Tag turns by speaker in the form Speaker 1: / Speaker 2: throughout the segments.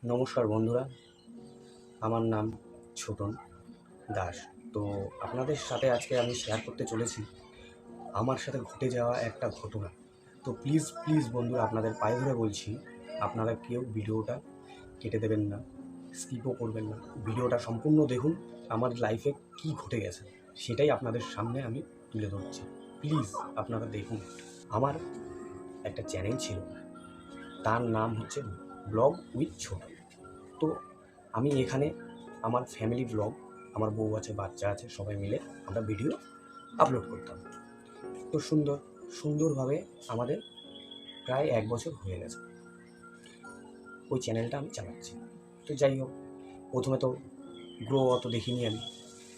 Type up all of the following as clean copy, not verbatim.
Speaker 1: নমস্কার বন্ধুরা, আমার নাম ছোটন দাস। তো আপনাদের সাথে আজকে আমি শেয়ার করতে চলেছি আমার সাথে ঘটে যাওয়া একটা ঘটনা। তো প্লিজ প্লিজ বন্ধুরা, আপনাদের পায়ে ধরে বলছি, আপনারা কেউ ভিডিওটা কেটে দেবেন না, স্কিপও করবেন না। ভিডিওটা সম্পূর্ণ দেখুন, আমার লাইফে কি ঘটে গেছে সেটাই আপনাদের সামনে আমি তুলে ধরছি। প্লিজ আপনারা দেখুন। আমার একটা চ্যানেল ছিল, তার নাম হচ্ছে ব্লগ উইথ ছোট। তো আমি এখানে আমার ফ্যামিলি ব্লগ, আমার বউ আছে, বাচ্চা আছে, সবাই মিলে আমরা ভিডিও আপলোড করতাম। তো সুন্দরভাবে আমাদের প্রায় 1 বছর হয়ে গেছে ওই চ্যানেলটা আমি চালাচ্ছি। তো যাই হোক, প্রথমে তো গ্রো অত দেখিনি আমি,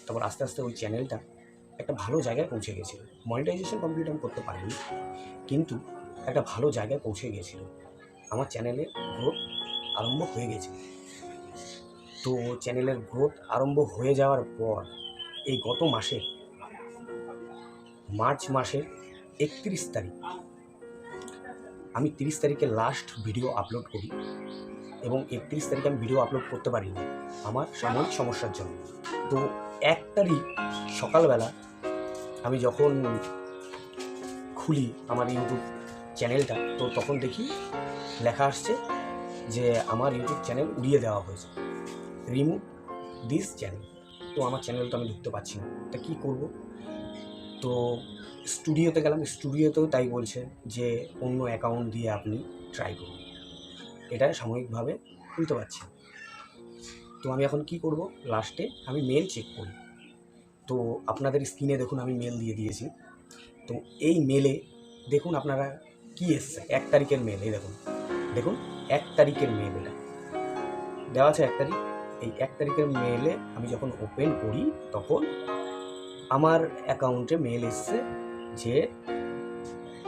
Speaker 1: তারপর আস্তে আস্তে ওই চ্যানেলটা একটা ভালো জায়গায় পৌঁছে গেছিল। মনিটাইজেশন কমপ্লিট আমি করতে পারিনি, কিন্তু একটা ভালো জায়গায় পৌঁছে গিয়েছিল। আমার চ্যানেলে গ্রোথ আরম্ভ হয়ে গেছে। তো চ্যানেলের গ্রোথ আরম্ভ হয়ে যাওয়ার পর এই গত মাসের মার্চ মাসের 31 তারিখ আমি 30 তারিখে লাস্ট ভিডিও আপলোড করি, এবং 31 তারিখে আমি ভিডিও আপলোড করতে পারিনি আমার সাময়িক সমস্যার জন্য। তো 1 তারিখ সকালবেলা আমি যখন খুলি আমার ইউটিউব চ্যানেলটা, তো তখন দেখি লেখা আসছে যে আমার ইউটিউব চ্যানেল উড়িয়ে দেওয়া হয়েছে, রিমুভ দিস চ্যানেল। তো আমার চ্যানেল তো আমি ঢুকতে পারছি না, তা কী করবো? তো স্টুডিওতে গেলাম, স্টুডিওতেও তাই বলছে যে অন্য অ্যাকাউন্ট দিয়ে আপনি ট্রাই করুন, এটা সাময়িকভাবে খুলতে পারছি। তো আমি এখন কি করব? লাস্টে আমি মেল চেক করি। তো আপনাদের স্ক্রিনে দেখুন আমি মেল দিয়ে দিয়েছি। তো এই মেলে দেখুন আপনারা কি এসছে, 1 তারিখের মেল। এই দেখুন দেখুন 1 তারিখের মেল, এটা দেওয়া আছে 1 তারিখ। এই 1 তারিখের মেলে আমি যখন ওপেন করি তখন আমার অ্যাকাউন্টে মেল এসছে যে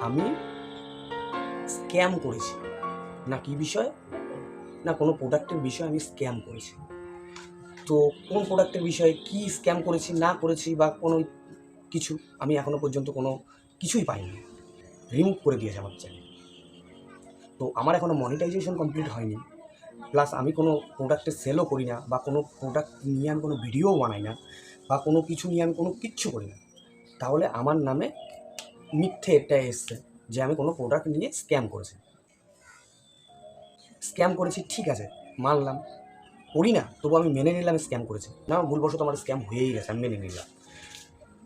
Speaker 1: আমি স্ক্যাম করেছি। না কি বিষয়, না কোনো প্রোডাক্টের বিষয়ে আমি স্ক্যাম করেছি। তো কোন প্রোডাক্টের বিষয়ে কি স্ক্যাম করেছি না করেছি বা কোনো কিছু আমি এখনও পর্যন্ত কোনো কিছুই পাইনি। রিমুভ করে দিয়েছে আমার চ্যানেল। তো আমার এখনও মনিটাইজেশন কমপ্লিট হয়নি, প্লাস আমি কোনো প্রোডাক্টের সেলও করি না, বা কোনো প্রোডাক্ট নিয়ে আমি কোনো ভিডিওও বানাই না, বা কোনো কিছু নিয়ে আমি কোনো কিচ্ছু করি না। তাহলে আমার নামে মিথ্যে এটা এসছে যে আমি কোনো প্রোডাক্ট নিয়ে স্ক্যাম করেছি। ঠিক আছে, মানলাম, করি না, তবু আমি মেনে নিলাম স্ক্যাম করেছি। না, ভুলবশত আমার স্ক্যাম হয়েই গেছে, আমি মেনে নিলাম।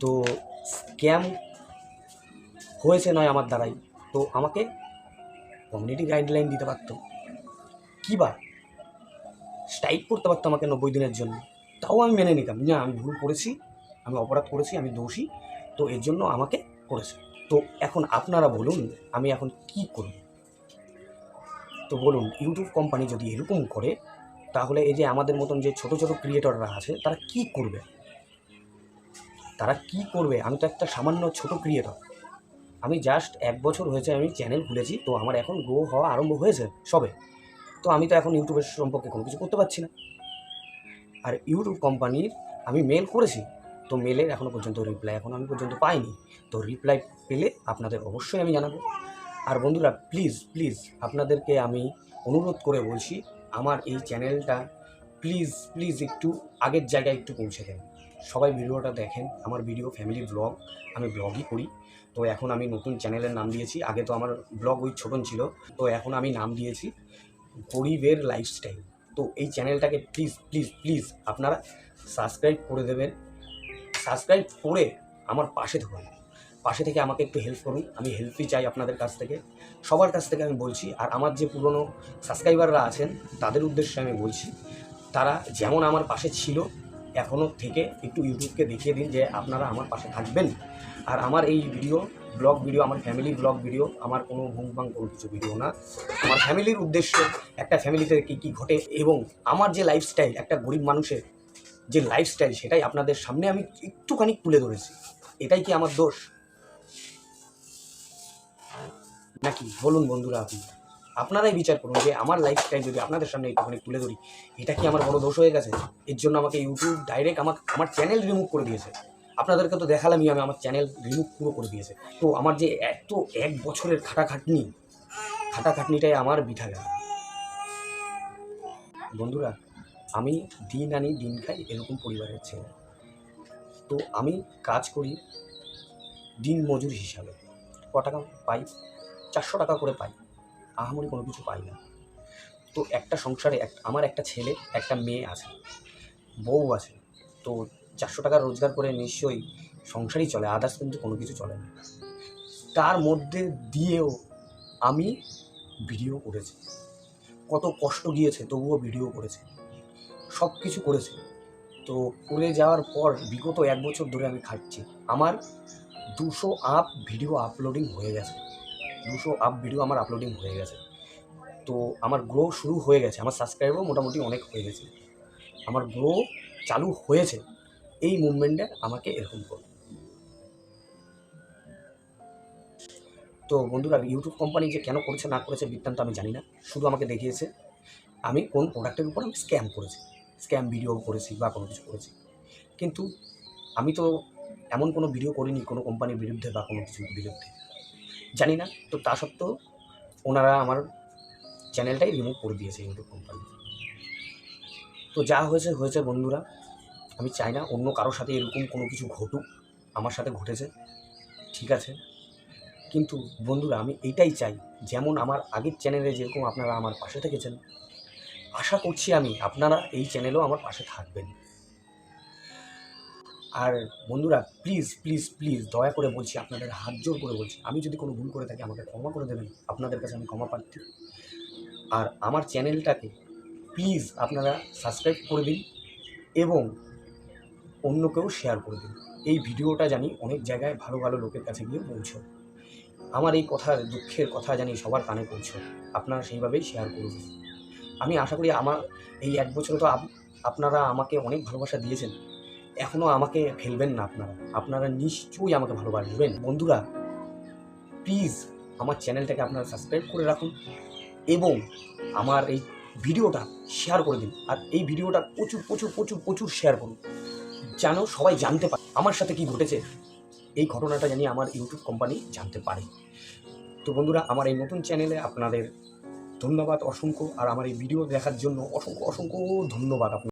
Speaker 1: তো স্ক্যাম হয়েছে নয় আমার দ্বারাই, তো আমাকে কমিউনিটি গাইডলাইন দিতে পারতো, কী বা স্ট্রাইক করতে পারতো আমাকে 90 দিনের জন্য। তাও আমি মেনে নিতাম, না আমি ভুল করেছি, আমি অপরাধ করেছি, আমি দোষী, তো এর জন্য আমাকে করেছে। তো এখন আপনারা বলুন আমি এখন কি করব? তো বলুন, ইউটিউব কোম্পানি যদি এরকম করে, তাহলে এই যে আমাদের মতন যে ছোট ছোট ক্রিয়েটররা আছে তারা কি করবে? আমি তো একটা সামান্য ছোট ক্রিয়েটর। আমি জাস্ট 1 বছর হয়েছে আমি চ্যানেল খুলেছি, তো আমার এখন গ্রো হওয়া আরম্ভ হয়েছে সবে। তো আমি তো এখন ইউটিউবের সম্পর্কে কোনো কিছু করতে পারছি না। আর ইউটিউব কোম্পানির আমি মেল করেছি, তো মেলের এখনও পর্যন্ত রিপ্লাই আমি পর্যন্ত পাইনি। তো রিপ্লাই পেলে আপনাদের অবশ্যই আমি জানাবো। আর বন্ধুরা, প্লিজ প্লিজ আপনাদেরকে আমি অনুরোধ করে বলছি, আমার এই চ্যানেলটা প্লিজ প্লিজ একটু আগের জায়গায় একটু পৌঁছে দেন। সবাই ভিডিওটা দেখেন, আমার ভিডিও ফ্যামিলি ব্লগ, আমি ব্লগই করি। তো এখন আমি নতুন চ্যানেলের নাম দিয়েছি, আগে তো আমার ব্লগ উইথ ছোটন ছিল, তো এখন আমি নাম দিয়েছি গরিবের লাইফস্টাইল। তো এই চ্যানেলটাকে প্লিজ প্লিজ প্লিজ আপনারা সাবস্ক্রাইব করে দেবেন। সাবস্ক্রাইব করে আমার পাশে থাকুন, পাশে থেকে আমাকে একটু হেল্প করুন। আমি হেল্পই চাই আপনাদের কাছ থেকে, সবার কাছ থেকে আমি বলছি। আর আমার যে পুরনো সাবস্ক্রাইবাররা আছেন তাদের উদ্দেশ্যে আমি বলছি, তারা যেমন আমার পাশে ছিল এখনও থেকে একটু ইউটিউবকে দেখিয়ে দিন যে আপনারা আমার পাশে থাকবেন। আর আমার এই ব্লগ ভিডিও আমার ফ্যামিলি ব্লগ ভিডিও, আমার কোনো ভুংভাং কোনো কিছু ভিডিও না, আমার ফ্যামিলির উদ্দেশ্যে, একটা ফ্যামিলিতে কী কী ঘটে এবং আমার যে লাইফস্টাইল, একটা গরিব মানুষের যে লাইফস্টাইল, সেটাই আপনাদের সামনে আমি একটুখানি তুলে ধরেছি। এটাই কি আমার দোষ নাকি? বলুন বন্ধুরা, আপনারাই বিচার করুন যে আমার লাইফস্টাইল যদি আপনাদের সামনে একটুখানি তুলে ধরি, এটা কি আমার বড় দোষ হয়ে গেছে? এর জন্য আমাকে ইউটিউব ডাইরেক্ট আমার চ্যানেল রিমুভ করে দিয়েছে। আপনাদেরকে তো দেখালামই আমি, আমার চ্যানেল রিমুভ পুরো করে দিয়েছে। তো আমার যে এত 1 বছরের খাটাখাটনিটাই আমার বৃথা গেল। বন্ধুরা, আমি দিন আনি দিন খাই এরকম পরিবারের ছেলে। তো আমি কাজ করি দিন মজুর হিসাবে। টাকা পাই? 400 টাকা করে পাই, আহামরি কোনো কিছু পাই না। তো একটা সংসারে আমার একটা ছেলে, একটা মেয়ে আছে, বউ আছে। তো 400 টাকা রোজগার করে নিশ্চয়ই সংসারই চলে, আদার্স কিন্তু কোনো কিছু চলে না। তার মধ্যে দিয়েও আমি ভিডিও করেছি, কত কষ্ট গিয়েছে তবুও ভিডিও করেছি, সব কিছু করেছি। তো করে যাওয়ার পর বিগত 1 বছর ধরে আমি খাচ্ছি। আমার 200 আপ ভিডিও আপলোডিং হয়ে গেছে, 200 আপ ভিডিও আমার আপলোডিং হয়ে গেছে। তো আমার গ্রো শুরু হয়ে গেছে, আমার সাবস্ক্রাইবারও মোটামুটি অনেক হয়ে গেছে, আমার গ্রো চালু হয়েছে। এই মুভমেন্টে আমাকে এরকম করো। তো বন্ধুরা, ইউটিউব কোম্পানি যে কেন করেছে না করেছে বৃত্তান্ত আমি জানি না, শুধু আমাকে দেখিয়েছে আমি কোন প্রোডাক্টের উপর আমি স্ক্যাম করেছি, স্ক্যাম ভিডিও করেছি বা কোনো কিছু করেছি। কিন্তু আমি তো এমন কোনো ভিডিও করিনি কোনো কোম্পানির বিরুদ্ধে বা কোনো কিছুর বিরুদ্ধে, জানি না। তো তা সত্ত্বেও ওনারা আমার চ্যানেলটাই রিমুভ করে দিয়েছে ইউটিউব কোম্পানি। তো যা হয়েছে হয়েছে বন্ধুরা, আমি চাই না অন্য কারোর সাথে এরকম কোনো কিছু ঘটুক, আমার সাথে ঘটেছে, ঠিক আছে। কিন্তু বন্ধুরা, আমি এইটাই চাই, যেমন আমার আগের চ্যানেলে যেরকম আপনারা আমার পাশে থেকেছেন, আশা করছি আমি আপনারা এই চ্যানেলেও আমার পাশে থাকবেন। আর বন্ধুরা, প্লিজ প্লিজ প্লিজ দয়া করে বলছি, আপনাদের হাত জোর করে বলছি, আমি যদি কোনো ভুল করে থাকি আমাকে ক্ষমা করে দেবেন, আপনাদের কাছে আমি ক্ষমা প্রার্থী। আর আমার চ্যানেলটাকে প্লিজ আপনারা সাবস্ক্রাইব করে দিন এবং অন্যকেও শেয়ার করে দিন। এই ভিডিওটা জানি অনেক জায়গায় ভালো ভালো লোকের কাছে গিয়ে পৌঁছয়, আমার এই কথার দুঃখের কথা জানি সবার কানে পৌঁছয়, আপনারা সেইভাবেই শেয়ার করবেন। আমি আশা করি আমার এই 1 বছরে তো আপনারা আমাকে অনেক ভালোবাসা দিয়েছেন, এখনও আমাকে ফেলবেন না, আপনারা নিশ্চয়ই আমাকে ভালোবাসবেন। বন্ধুরা, প্লিজ আমার চ্যানেলটাকে আপনারা সাবস্ক্রাইব করে রাখুন এবং আমার এই ভিডিওটা শেয়ার করে দিন। আর এই ভিডিওটা প্রচুর প্রচুর প্রচুর প্রচুর শেয়ার করুন, যেন সবাই জানতে পারে আমার সাথে কি ঘটেছে, এই ঘটনাটা জানি আমার ইউটিউব কোম্পানি জানতে পারে। তো বন্ধুরা, আমার এই নতুন চ্যানেলে আপনাদের ধন্যবাদ অসংখ্য, আর আমার এই ভিডিও দেখার জন্য অসংখ্য অসংখ্য ধন্যবাদ আপনাদের।